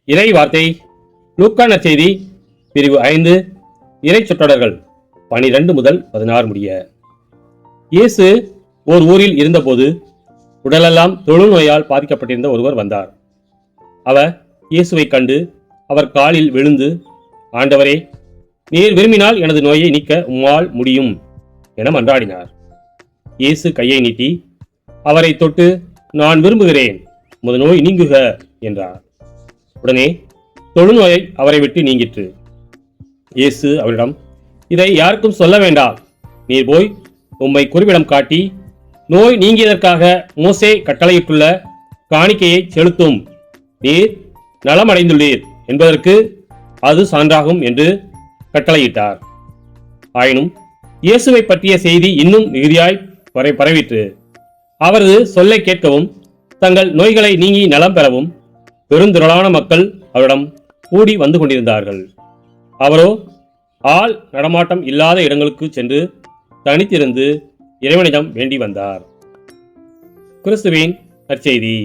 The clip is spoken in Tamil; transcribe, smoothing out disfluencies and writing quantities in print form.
இறை வார்த்தை லூக்கா நற்செய்தி பிரிவு 5 இறை சொற்றொடர்கள் 12 முதல் 16 முடிய. இயேசு ஓர் ஊரில் இருந்தபோது உடலெல்லாம் தொழுநோயால் பாதிக்கப்பட்டிருந்த ஒருவர் வந்தார். அவர் இயேசுவை கண்டு அவர் காலில் விழுந்து, ஆண்டவரே, நீர் விரும்பினால் எனது நோயை நீக்க உம்மால் முடியும் என மன்றாடினார். இயேசு கையை நீட்டி அவரை தொட்டு, நான் விரும்புகிறேன், உமது நோய் நீங்குக என்றார். உடனே தொழுநோயை அவரை விட்டு நீங்கிற்று. இயேசு அவரிடம், இதை யாருக்கும் சொல்ல வேண்டாம். நீர் போய் உம்மை குறிப்பிடம் காட்டி நோய் நீங்கியதற்காக மோசே கட்டளையிட்டுள்ள காணிக்கையை செலுத்தும். நீர் நலமடைந்துள்ளீர் என்பதற்கு அது சான்றாகும் என்று கட்டளையிட்டார். ஆயினும் இயேசுவை பற்றிய செய்தி இன்னும் மிகுதியாய் பரவிற்று. அவரது சொல்லை கேட்கவும் தங்கள் நோய்களை நீங்கி நலம் பெறவும் பெருந்திரளான மக்கள் அவரிடம் கூடி வந்து கொண்டிருந்தார்கள். அவரோ ஆள் நடமாட்டம் இல்லாத இடங்களுக்கு சென்று தனித்திருந்து இறைவனிடம் வேண்டி வந்தார். கிறிஸ்துவின் நற்செய்தி.